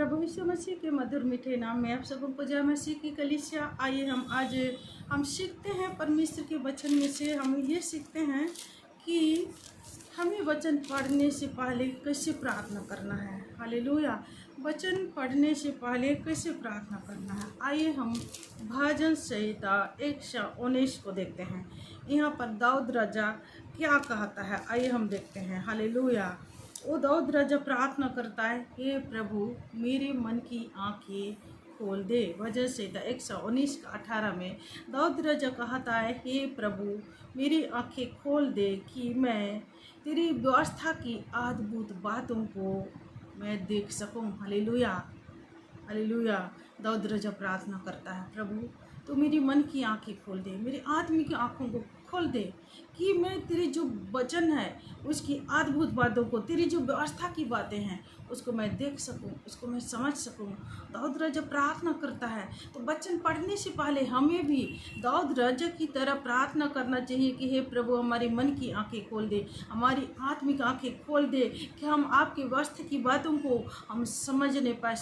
प्रभु यीशु मसीह के मधुर मीठे नाम में आप सबों को जय मसीह की कलीसिया। आइए हम सीखते हैं परमेश्वर के वचन में से। हम ये सीखते हैं कि हमें वचन पढ़ने से पहले कैसे प्रार्थना करना है। हालेलुया। वचन पढ़ने से पहले कैसे प्रार्थना करना है। आइए हम भजन संहिता 119 को देखते हैं। यहाँ पर दाऊद राजा क्या कहता है, आइए हम देखते हैं। हालेलुया। वो दाऊद राजा प्रार्थना करता है, हे प्रभु मेरे मन की आंखें खोल दे। भजन संहिता 119 का 18 में दाऊद राजा कहता है, हे प्रभु मेरी आंखें खोल दे कि मैं तेरी व्यवस्था की अद्भुत बातों को मैं देख सकूं। Hallelujah, hallelujah. दाऊद राजा प्रार्थना करता है, प्रभु तो मेरी मन की आंखें खोल दे, मेरी आत्मा की आंखों को खोल दे कि मैं तेरी जो वचन है उसकी अद्भुत बातों को, तेरी जो व्यवस्था की बातें हैं उसको मैं देख सकूं, उसको मैं समझ सकूं। दाऊद राजा प्रार्थना करता है। तो वचन पढ़ने से पहले हमें भी दाऊद राजा की तरह प्रार्थना करना चाहिए कि हे प्रभु हमारी मन की आंखें खोल दे, हमारी आत्मिक आंखें खोल दे कि हम आपकी व्यवस्था की बातों को हम समझने पाए,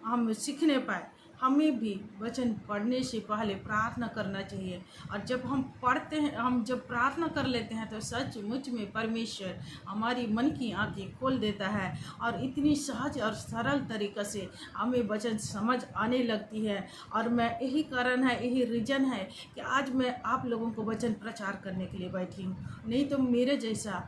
हम सीखने पाए। हमें भी वचन पढ़ने से पहले प्रार्थना करना चाहिए। और जब हम पढ़ते हैं, हम जब प्रार्थना कर लेते हैं तो सचमुच में परमेश्वर हमारी मन की आंखें खोल देता है और इतनी सहज और सरल तरीक़े से हमें वचन समझ आने लगती है। और मैं यही कारण है, यही रीज़न है कि आज मैं आप लोगों को वचन प्रचार करने के लिए बैठी हूँ। नहीं तो मेरे जैसा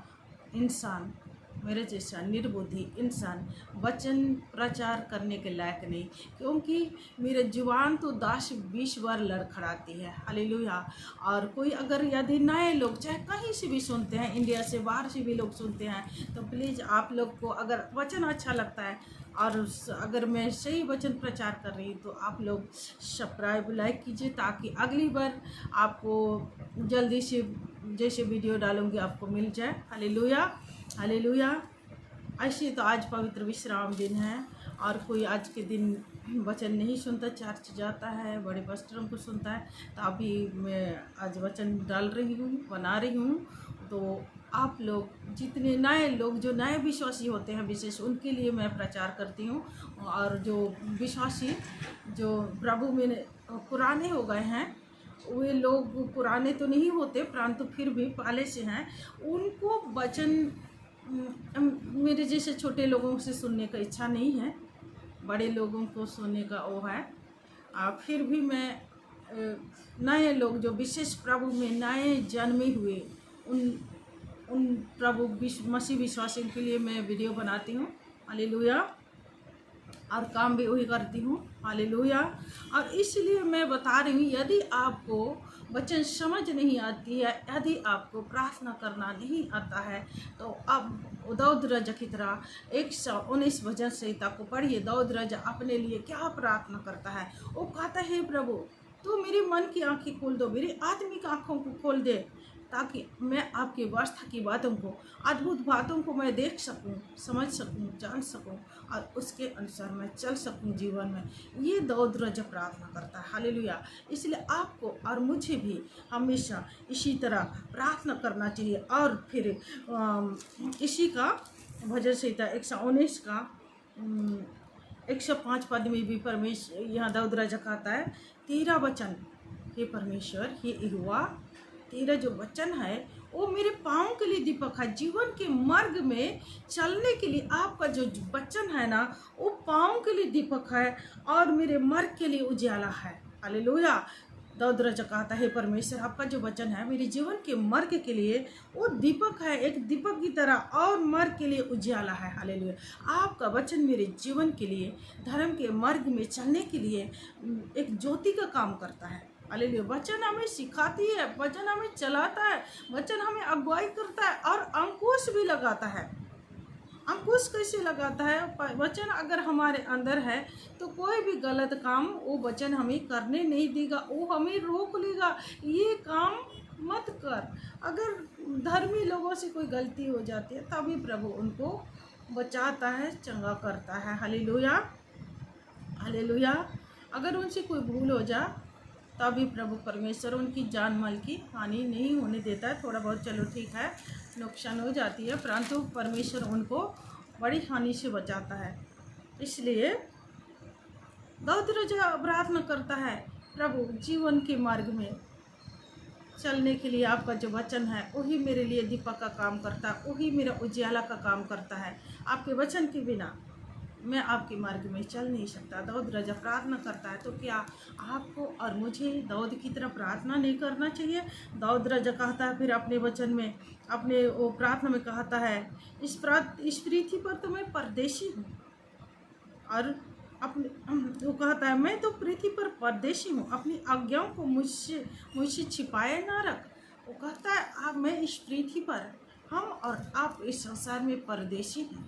इंसान, मेरे जैसा निर्बुद्धि इंसान वचन प्रचार करने के लायक नहीं, क्योंकि मेरे जुबान तो 10-20 बार लड़खड़ाती है। हालेलुया। और कोई अगर यदि नए लोग चाहे कहीं से भी सुनते हैं, इंडिया से बाहर से भी लोग सुनते हैं, तो प्लीज़ आप लोग को अगर वचन अच्छा लगता है और अगर मैं सही वचन प्रचार कर रही हूँ तो आप लोग सब्सक्राइब लाइक कीजिए, ताकि अगली बार आपको जल्दी से जैसे वीडियो डालूँगी आपको मिल जाए। Hallelujah, hallelujah. ऐसे तो आज पवित्र विश्राम दिन है और कोई आज के दिन वचन नहीं सुनता, चर्च जाता है, बड़े पास्टरों को सुनता है। तो अभी मैं आज वचन डाल रही हूँ, बना रही हूँ। तो आप लोग जितने नए लोग, जो नए विश्वासी होते हैं विशेष उनके लिए मैं प्रचार करती हूँ। और जो विश्वासी जो प्रभु में पुराने हो गए हैं, वे लोग पुराने तो नहीं होते परंतु फिर भी पहले से हैं, उनको वचन मेरे जैसे छोटे लोगों से सुनने का इच्छा नहीं है, बड़े लोगों को सुनने का वो है। फिर भी मैं नए लोग जो विशेष प्रभु में नए जन्मे हुए उन प्रभु मसीह विश्वासियों के लिए मैं वीडियो बनाती हूँ। हालेलुया। और काम भी वही करती हूँ। हालेलुया। और इसलिए मैं बता रही हूँ, यदि आपको वचन समझ नहीं आती है, यदि आपको प्रार्थना करना नहीं आता है, तो अब दाऊद राजा की तरह 119 भजन संहिता को पढ़िए। दाऊद राजा अपने लिए क्या प्रार्थना करता है। वो कहता है, प्रभु तो मेरी मन की आंखें खोल दो, मेरी आत्मिक आंखों को खोल दे, ताकि मैं आपकी व्यवस्था की बातों को, अद्भुत बातों को मैं देख सकूं, समझ सकूं, जान सकूं और उसके अनुसार मैं चल सकूं जीवन में। ये दाऊद राजा प्रार्थना करता है। हालेलुया। इसलिए आपको और मुझे भी हमेशा इसी तरह प्रार्थना करना चाहिए। और फिर इसी का भजन संहिता 119 का 105 पद में भी परमेश्वर, यहाँ दाऊद राजा कहता है, तेरा वचन हे परमेश्वर, हे यहोवा, तेरा जो वचन है वो मेरे पाँव के लिए दीपक है, जीवन के मार्ग में चलने के लिए आपका जो वचन है ना, वो पाँव के लिए दीपक है और मेरे मार्ग के लिए उजाला है। हालेलुया। दाऊद राजा कहता है, परमेश्वर आपका जो वचन है मेरे जीवन के मार्ग के लिए वो दीपक है, एक दीपक की तरह, और मार्ग के लिए उजाला है। हालेलुया। आपका वचन मेरे जीवन के लिए, धर्म के मार्ग में चलने के लिए एक ज्योति का काम करता है। हालेलुया। वचन हमें सिखाती है, वचन हमें चलाता है, वचन हमें अगुवाई करता है और अंकुश भी लगाता है। अंकुश कैसे लगाता है? वचन अगर हमारे अंदर है तो कोई भी गलत काम वो वचन हमें करने नहीं देगा, वो हमें रोक लेगा, ये काम मत कर। अगर धर्मी लोगों से कोई गलती हो जाती है तभी प्रभु उनको बचाता है, चंगा करता है। Hallelujah, hallelujah. अगर उनसे कोई भूल हो जाए तभी प्रभु परमेश्वर उनकी जान माल की हानि नहीं होने देता है। थोड़ा बहुत चलो ठीक है, नुकसान हो जाती है, परंतु परमेश्वर उनको बड़ी हानि से बचाता है। इसलिए दाऊद राजा प्रार्थना करता है, प्रभु जीवन के मार्ग में चलने के लिए आपका जो वचन है वही मेरे लिए दीपक का काम करता है, वही मेरा उजियाला का काम करता है। आपके वचन के बिना मैं आपके मार्ग में चल नहीं सकता। दाऊद राजा प्रार्थना करता है। तो क्या आपको और मुझे दाऊद की तरह प्रार्थना नहीं करना चाहिए? दाऊद राजा कहता है फिर अपने वचन में, अपने वो प्रार्थना में कहता है, इस पृथ्वी पर तो मैं परदेशी हूँ, और अपने वो कहता है मैं तो पृथ्वी पर परदेशी हूँ, अपनी आज्ञाओं को मुझसे छिपाए ना रख। वो कहता है आप, मैं इस पृथ्वी पर, हम और आप इस संसार में परदेशी हैं,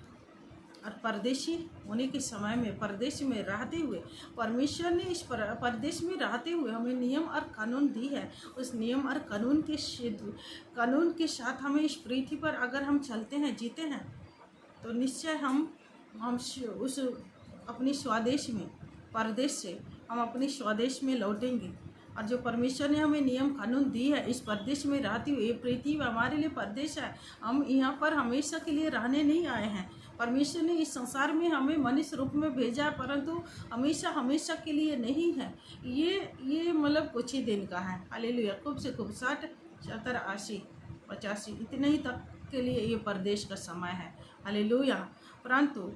और परदेशी होने के समय में, परदेश में रहते हुए, परमेश्वर ने इस परदेश में रहते हुए हमें नियम और कानून दी है। उस नियम और कानून के साथ हमें इस पृथ्वी पर अगर हम चलते हैं, जीते हैं, तो निश्चय हम उस अपनी स्वदेश में, परदेश से हम अपनी स्वदेश में लौटेंगे। और जो परमेश्वर ने हमें नियम कानून दी है, इस परदेश में रहती हुई, ये पृथ्वी हमारे लिए परदेश है। हम यहाँ पर हमेशा के लिए रहने नहीं आए हैं। परमेश्वर ने इस संसार में हमें मनुष्य रूप में भेजा है, परंतु हमेशा के लिए नहीं है। ये मतलब कुछ ही दिन का है। हालेलुया। खूब से खूब 60, 70, 80, 85 इतने ही तक के लिए ये परदेश का समय है। हालेलुया। परंतु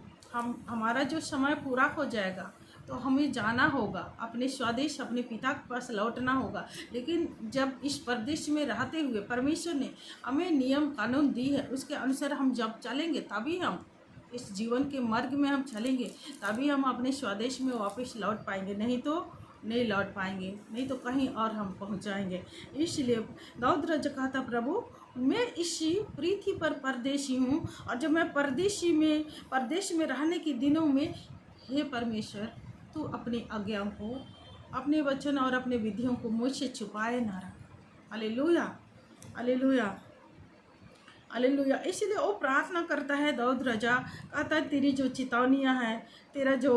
हमारा जो समय पूरा हो जाएगा तो हमें जाना होगा अपने स्वदेश, अपने पिता के पास लौटना होगा। लेकिन जब इस परदेश में रहते हुए परमेश्वर ने हमें नियम कानून दी है, उसके अनुसार हम जब चलेंगे, तभी हम इस जीवन के मार्ग में हम चलेंगे, तभी हम अपने स्वदेश में वापस लौट पाएंगे, नहीं तो नहीं लौट पाएंगे, नहीं तो कहीं और हम पहुंच जाएंगे। इसलिए दाऊद राजा कहता, प्रभु मैं इसी पृथ्वी पर परदेशी हूँ, और जब मैं परदेश में रहने के दिनों में, हे परमेश्वर तू अपनी आज्ञाओं को, अपने वचन और अपने विधियों को मुझसे छुपाए ना रख। Hallelujah, hallelujah, hallelujah. इसलिए वो प्रार्थना करता है दाऊद राजा, कहता है तेरी जो चेतावनियाँ हैं, तेरा जो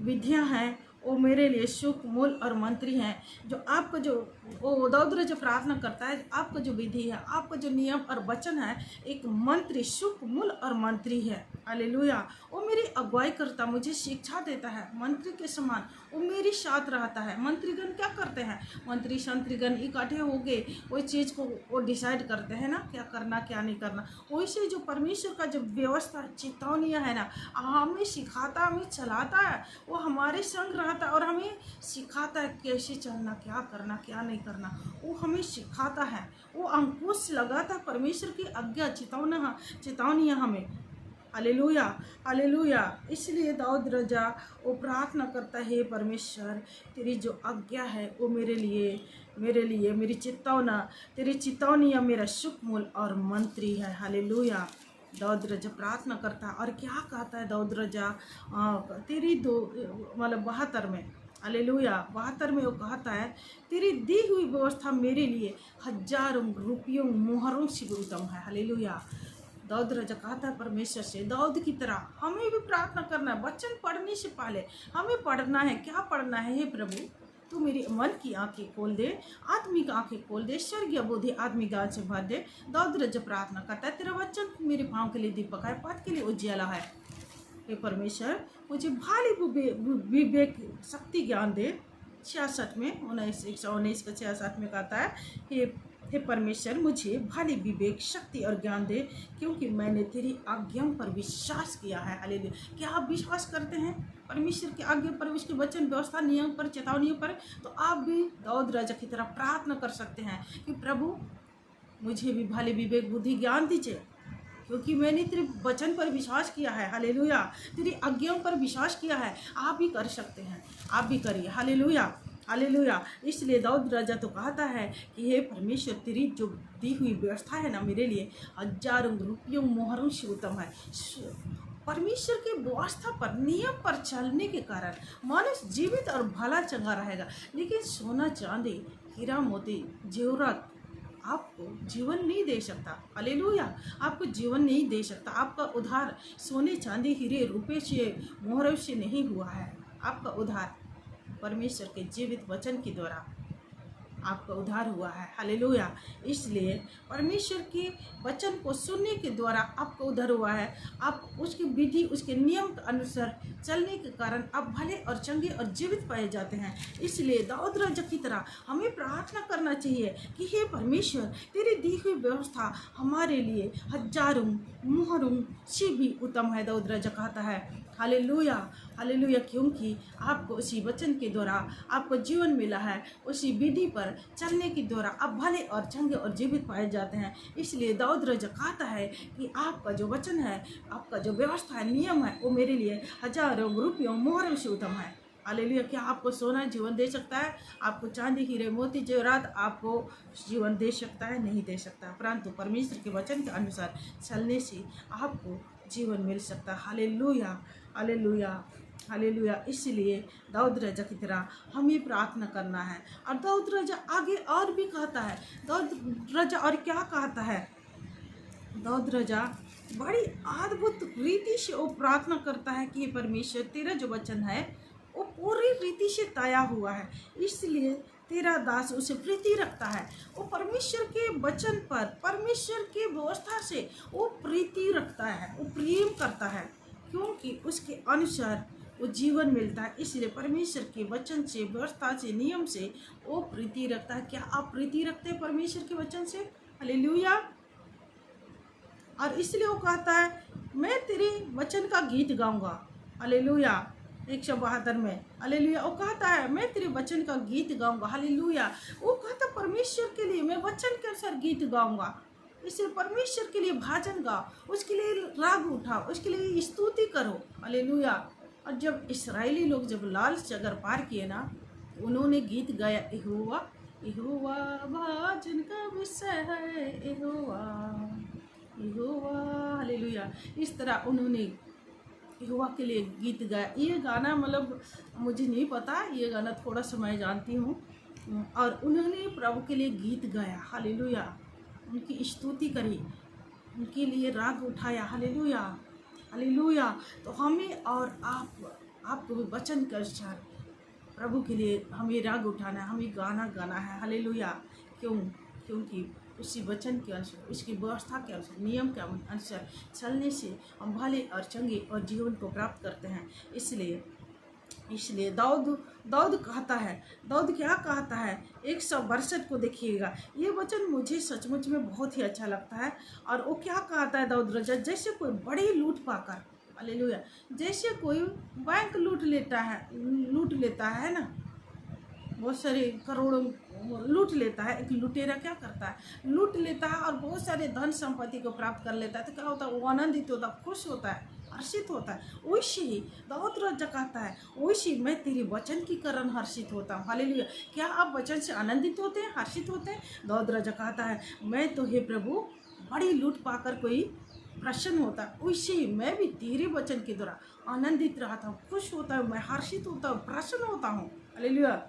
विधियाँ हैं, वो मेरे लिए सुख, मूल और मंत्री हैं। जो आपका जो वो दाऊद राजा प्रार्थना करता है, आपका जो विधि है, आपका जो नियम और वचन है, एक मंत्री, सुख, मूल और मंत्री है। हालेलुया। वो मेरी अगुवाई करता, मुझे शिक्षा देता है, मंत्री के समान वो मेरी साथ रहता है। मंत्रीगण क्या करते हैं? मंत्री संत्रीगण इकट्ठे हो गए, कोई चीज़ को वो डिसाइड करते हैं ना, क्या करना क्या नहीं करना। वैसे जो परमेश्वर का जो व्यवस्था, चेतावनियाँ है ना, हमें सिखाता, हमें चलाता है, वो हमारे संग रहता है और हमें सिखाता है कैसे चलना, क्या करना क्या नहीं करना, वो हमें सिखाता है, वो अंकुश लगाता है परमेश्वर की आज्ञा, चेतावनियाँ हमें। Hallelujah, hallelujah. इसलिए दाऊद राजा वो प्रार्थना करता है, परमेश्वर तेरी जो आज्ञा है वो मेरे लिए मेरी तेरी चेतावनियाँ मेरा सुख, मूल और मंत्री है। हालेलुया। दाऊद राजा प्रार्थना करता है, और क्या कहता है दाऊद राजा? तेरी 72 में, हालेलुया, 72 में वो कहता है, तेरी दी हुई व्यवस्था मेरे लिए हजारों रुपयों मोहरों से उत्तम है। हालेलुया। दाऊद राजा कहता है परमेश्वर से, दाऊद की तरह हमें भी प्रार्थना करना है। वचन पढ़ने से पहले हमें पढ़ना है। क्या पढ़ना है? हे प्रभु तू मेरी मन की आंखें खोल दे, आत्मिक आंखें खोल दे, स्वर्गीय बुद्धि आत्मिक ज्ञान से भर दे। दाऊद राजा प्रार्थना करता है, तेरा वचन मेरे पाँव के लिए दीपक है, पथ के लिए उजियाला है। हे परमेश्वर मुझे भारी विवेक शक्ति ज्ञान दे। 66 में 119 का 66 में कहता है, हे परमेश्वर मुझे भारी विवेक शक्ति और ज्ञान दे, क्योंकि मैंने तेरी आज्ञाओं पर विश्वास किया है। हालेलुया। क्या आप विश्वास करते हैं परमेश्वर की आज्ञा पर, उसके वचन, व्यवस्था, नियम पर, चेतावनियों पर? तो आप भी दाऊद राजा की तरह प्रार्थना कर सकते हैं कि प्रभु मुझे भी भारी विवेक, बुद्धि, ज्ञान दीजिए, क्योंकि मैंने तेरे वचन पर विश्वास किया है। हालेलुया। तेरी आज्ञाओं पर विश्वास किया है। आप भी कर सकते हैं, आप भी करिए। Hallelujah, hallelujah. इसलिए दाऊद राजा तो कहता है कि हे परमेश्वर तेरी जो दी हुई व्यवस्था है ना, मेरे लिए हजारों रुपयों मोहरों से उत्तम है। परमेश्वर की व्यवस्था पर, नियम पर चलने के कारण मनुष्य जीवित और भला चंगा रहेगा। लेकिन सोना, चांदी, हीरा मोती, जेवरात आपको जीवन नहीं दे सकता। हालेलुया। आपको जीवन नहीं दे सकता। आपका उद्धार सोने, चांदी, हीरे, रुपये से, मोहरों से नहीं हुआ है। आपका उद्धार परमेश्वर के जीवित वचन के द्वारा आपका उद्धार हुआ है। हालेलुया। इसलिए परमेश्वर के वचन को सुनने के द्वारा आपका उद्धार हुआ है। आप उसकी विधि, उसके नियम के अनुसार चलने के कारण आप भले और चंगे और जीवित पाए जाते हैं। इसलिए दाऊद राजा की तरह हमें प्रार्थना करना चाहिए कि हे परमेश्वर, तेरी दी हुई व्यवस्था हमारे लिए हजारों मोहरों से भी उत्तम है। दाऊद राजा कहता है हालेलुया, हालेलुया, क्योंकि आपको उसी वचन के द्वारा आपको जीवन मिला है। उसी विधि पर चलने के द्वारा आप भले और चंगे और जीवित पाए जाते हैं। इसलिए दाऊद राजा कहता है कि आपका जो वचन है, आपका जो व्यवस्था है, नियम है, वो मेरे लिए हजारों रुपयों मोहरों से उत्तम है। हालेलुया। क्या आपको सोना जीवन दे सकता है? आपको चांदी, हीरे, मोती, जेवरात आपको जीवन दे सकता है? नहीं दे सकता, परंतु परमेश्वर के वचन के अनुसार चलने से आपको जीवन मिल सकता है। Hallelujah, hallelujah, hallelujah. इसलिए दाऊद राजा की तरह हमें प्रार्थना करना है। और दाऊद राजा आगे और भी कहता है। दाऊद राजा और क्या कहता है? दाऊद राजा बड़ी अद्भुत रीति से वो प्रार्थना करता है कि परमेश्वर, तेरा जो वचन है वो पूरी रीति से तया हुआ है, इसलिए तेरा दास उसे प्रीति रखता है। वो परमेश्वर के वचन पर, परमेश्वर की व्यवस्था से वो प्रीति रखता है, वो प्रेम करता है, क्योंकि उसके अनुसार वो जीवन मिलता है। इसलिए परमेश्वर के वचन से, व्यवस्था से, नियम से वो प्रीति रखता है। क्या आप प्रीति रखते हैं परमेश्वर के वचन से? हालेलुया। और इसलिए वो कहता है मैं तेरे वचन का गीत गाऊंगा। हालेलुया। 172 में हालेलुया वो कहता है मैं तेरे वचन का गीत गाऊंगा। हालेलुया। वो कहता परमेश्वर के लिए मैं वचन के अनुसार गीत गाऊंगा। इसलिए परमेश्वर के लिए भजन गाओ, उसके लिए राग उठाओ, उसके लिए स्तुति करो। हालेलुया। और जब इस्राएली लोग जब लाल सागर पार किए ना, उन्होंने गीत गाया, यहोवा यहोवा भजन का विषय है, यहोवा यहोवा। हालेलुया। इस तरह उन्होंने यहोवा के लिए गीत गाया। ये गाना मतलब मुझे नहीं पता, ये गाना थोड़ा सा मैं जानती हूँ। और उन्होंने प्रभु के लिए गीत गाया। हालेलुया। उनकी स्तुति करी, उनके लिए राग उठाया। Hallelujah, hallelujah. तो हमें और आपको भी वचन के अनुसार प्रभु के लिए हमें राग उठाना है, हमें गाना गाना है। हालेलुया। क्योंकि उसी वचन के अनुसार, उसकी व्यवस्था के अनुसार, नियम के अनुसार चलने से हम भले और चंगे और जीवन को प्राप्त करते हैं। इसलिए दाऊद कहता है, दाऊद क्या कहता है? 162 को देखिएगा। ये वचन मुझे सचमुच में बहुत ही अच्छा लगता है। और वो क्या कहता है दाऊद राजा? जैसे कोई बड़ी लूट पाकर, हालेलुया, जैसे कोई बैंक लूट लेता है ना, बहुत सारे करोड़ों लूट लेता है। एक लुटेरा क्या करता है? लूट लेता है और बहुत सारे धन संपत्ति को प्राप्त कर लेता है। तो क्या होता है? वो आनंदित होता है, खुश होता है, हर्षित होता है। वैसे ही दाऊद राजा कहता है, वैसे मैं तेरे वचन के कारण हर्षित होता हूँ। हालेलुया। क्या आप वचन से आनंदित होते हैं, हर्षित होते हैं? दाऊद राजा कहता है मैं तो हे प्रभु बड़ी लूट पाकर कोई प्रसन्न होता है, वैसे ही मैं भी तेरे वचन के द्वारा आनंदित रहता हूँ, खुश होता हूँ, मैं हर्षित होता हूँ, प्रसन्न होता हूँ। Hallelujah,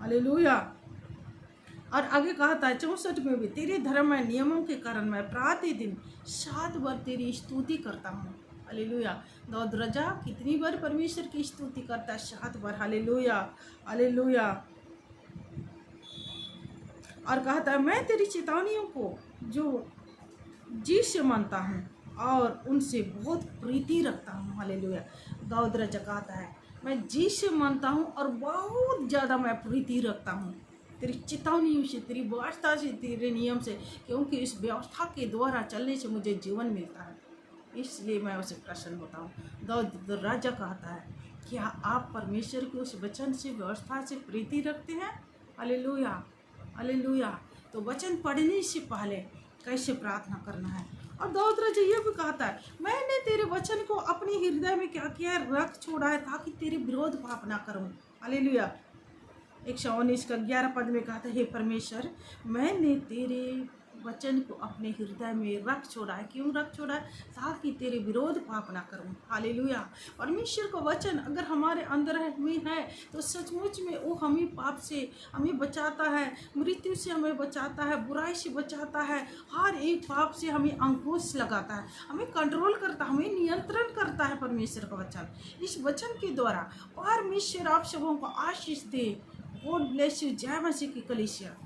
hallelujah. और आगे कहता है 64 में भी, तेरे धर्ममय नियमों के कारण मैं प्रतिदिन 7 बार तेरी स्तुति करता हूँ। हालेलुया। दाऊद राजा कितनी बार परमेश्वर की स्तुति करता है? 7 बार। Hallelujah, hallelujah. और कहता है मैं तेरी चेतावनियों को जो जी से मानता हूँ और उनसे बहुत प्रीति रखता हूँ। हालेलुया। दाऊद राजा कहता है मैं जी से मानता हूँ और बहुत ज़्यादा मैं प्रीति रखता हूँ तेरी चेतावनियों से, तेरी व्यवस्था से, तेरे नियम से, क्योंकि इस व्यवस्था के द्वारा चलने से मुझे जीवन मिलता है, इसलिए मैं उसे प्रसन्न होता हूँ। दाऊद राजा कहता है क्या आप परमेश्वर के उस वचन से, व्यवस्था से प्रीति रखते हैं? Hallelujah, hallelujah. तो वचन पढ़ने से पहले कैसे प्रार्थना करना है? और दाऊद राजा ये भी कहता है मैंने तेरे वचन को अपने हृदय में क्या किया है? रख छोड़ा है, ताकि तेरे विरोध पाप ना करूं। हालेलुया। 119 का 11 पद में कहता है हे परमेश्वर, मैंने तेरे वचन को अपने हृदय में रख छोड़ा है। क्यों रख छोड़ा है? ताकि तेरे विरोध पाप ना करूं। हालेलुया। परमेश्वर का वचन अगर हमारे अंदर में है तो सचमुच में वो हमें पाप से हमें बचाता है, मृत्यु से हमें बचाता है, बुराई से बचाता है, हर एक पाप से हमें अंकुश लगाता है, हमें कंट्रोल करता है, हमें नियंत्रण करता है परमेश्वर का वचन। इस वचन के द्वारा परमेश्वर आप सबों को आशीष दे, गॉड ब्लेस यू। जय मसीह की कलीसिया।